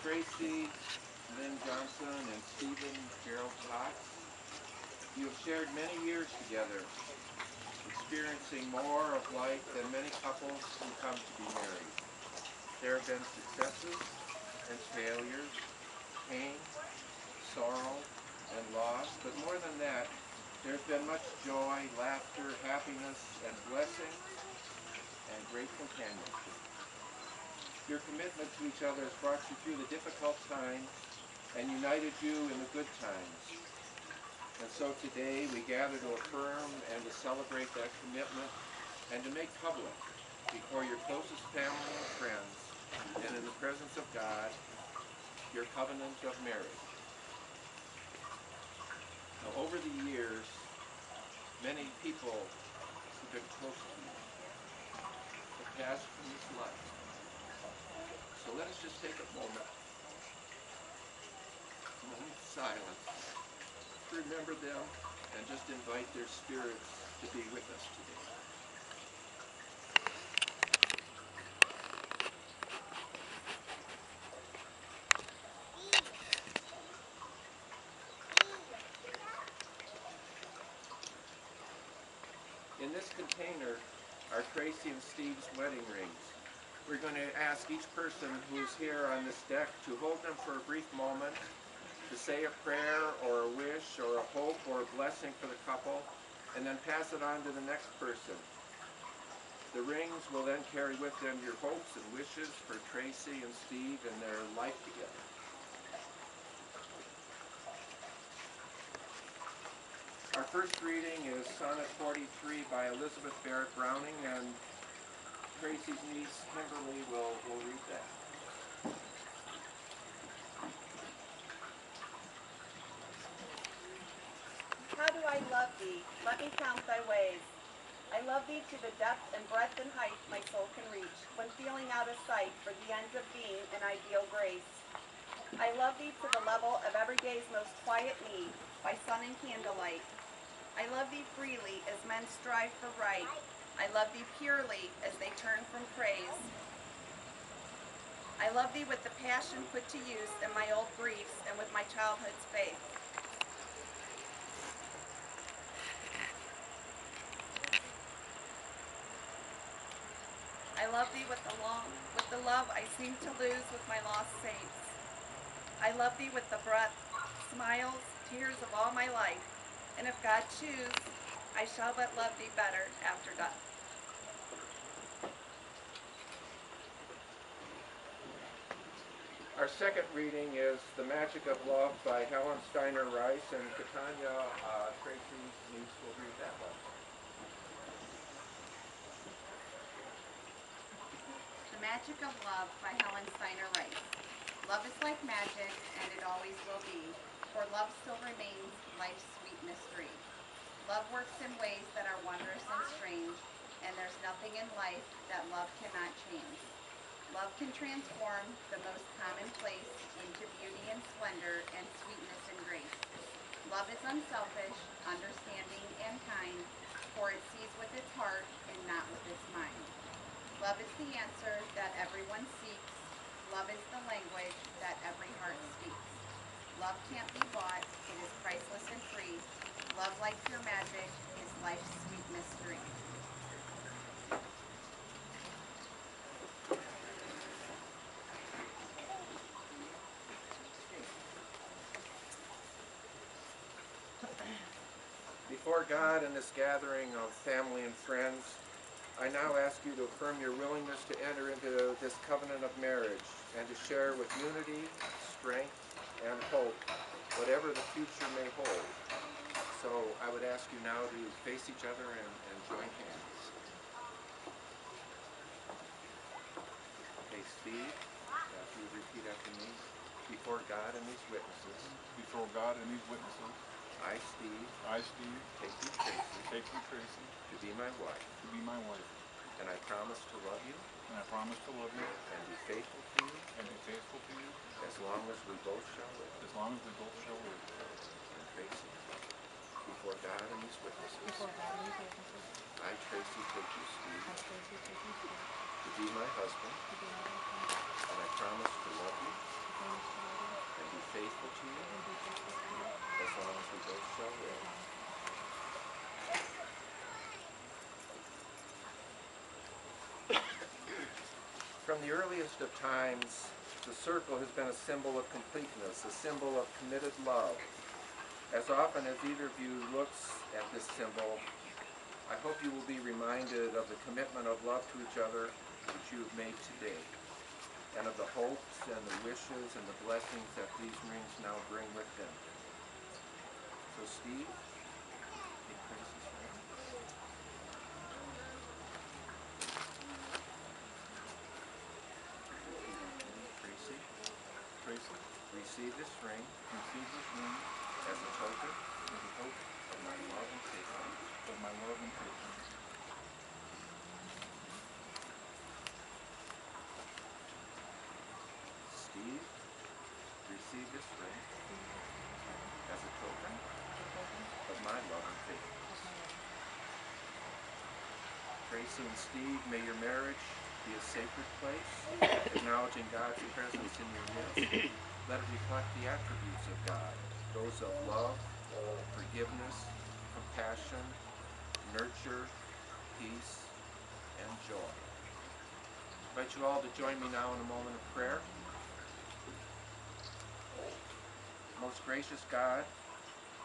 Tracy, Lynn Johnson, and Stephen Gerald Cox. You have shared many years together, experiencing more of life than many couples who come to be married. There have been successes and failures, pain, sorrow, and loss, but more than that, there's been much joy, laughter, happiness, and blessing, and great companionship. Your commitment to each other has brought you through the difficult times and united you in the good times. And so today we gather to affirm and to celebrate that commitment and to make public before your closest family and friends and in the presence of God your covenant of marriage. Now, over the years, many people who've been close to you have passed from this life. So let us just take a moment of silence to remember them and just invite their spirits to be with us today. In this container are Tracy and Steve's wedding rings. We're going to ask each person who's here on this deck to hold them for a brief moment, to say a prayer or a wish or a hope or a blessing for the couple, and then pass it on to the next person. The rings will then carry with them your hopes and wishes for Tracy and Steve and their life together. Our first reading is Sonnet 43 by Elizabeth Barrett Browning, and Tracy's niece Kimberly will read that. How do I love thee? Let me count thy ways. I love thee to the depth and breadth and height my soul can reach, when feeling out of sight for the ends of being an ideal grace. I love thee to the level of every day's most quiet need, by sun and candlelight. I love thee freely as men strive for right. I love thee purely as they turn from praise. I love thee with the passion put to use in my old griefs and with my childhood's faith. I love thee with the love I seem to lose with my lost saints. I love thee with the breath, smiles, tears of all my life, and if God choose, I shall but love thee better after death. Our second reading is The Magic of Love by Helen Steiner Rice, and Katanya, Tracy's niece, will read that one. The Magic of Love by Helen Steiner Rice. Love is like magic, and it always will be, for love still remains life's sweet mystery. Love works in ways that are wondrous and strange, and there's nothing in life that love cannot change. Love can transform the most commonplace into beauty and splendor and sweetness and grace. Love is unselfish, understanding, and kind, for it sees with its heart and not with its mind. Love is the answer that everyone seeks. Love is the language that every heart speaks. Love can't be bought, it is priceless and free. Love, like pure magic, is life's sweet mystery. Before God in this gathering of family and friends, I now ask you to affirm your willingness to enter into this covenant of marriage and to share with unity, strength, and hope whatever the future may hold. So I would ask you now to face each other and join hands. Okay, Steve, if you would repeat after me. Before God and these witnesses, before God and these witnesses, I, Steve, take you, Tracy, to be my wife, and I promise to love you, and be faithful to you, as long as we both shall live. And Tracy, before God and these witnesses, I, Tracy, take you, Steve, to be my husband, and I promise to love you, faithful to you as long as we both shall live. From the earliest of times, the circle has been a symbol of completeness, a symbol of committed love. As often as either of you looks at this symbol, I hope you will be reminded of the commitment of love to each other which you have made today, and of the hopes and the wishes and the blessings that these rings now bring with them. So Steve, take Tracy's ring. Tracy, Tracy, receive this ring receive this ring as a token as a token of my love and faithfulness. of my love and faithfulness. Steve, receive this ring as a token of my love and faithfulness. Tracy and Steve, may your marriage be a sacred place, acknowledging God's presence in your midst. Let it reflect the attributes of God, those of love, forgiveness, compassion, nurture, peace, and joy. I invite you all to join me now in a moment of prayer. Most gracious God,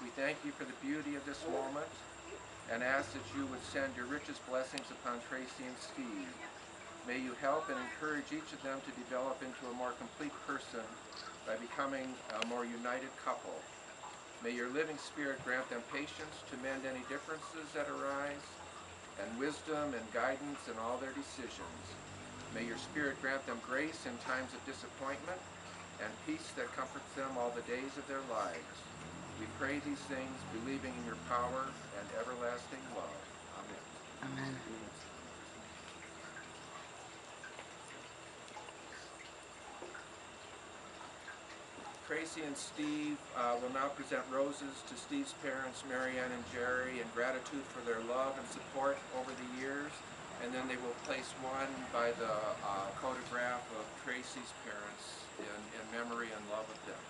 we thank you for the beauty of this moment and ask that you would send your richest blessings upon Tracy and Steve. May you help and encourage each of them to develop into a more complete person by becoming a more united couple. May your living spirit grant them patience to mend any differences that arise, and wisdom and guidance in all their decisions. May your spirit grant them grace in times of disappointment and peace that comforts them all the days of their lives. We pray these things, believing in your power and everlasting love. Amen. Amen. Tracy and Steve will now present roses to Steve's parents, Marianne and Jerry, in gratitude for their love and support over the years. And then they will place one by the photograph of Tracy's parents in memory and love of them.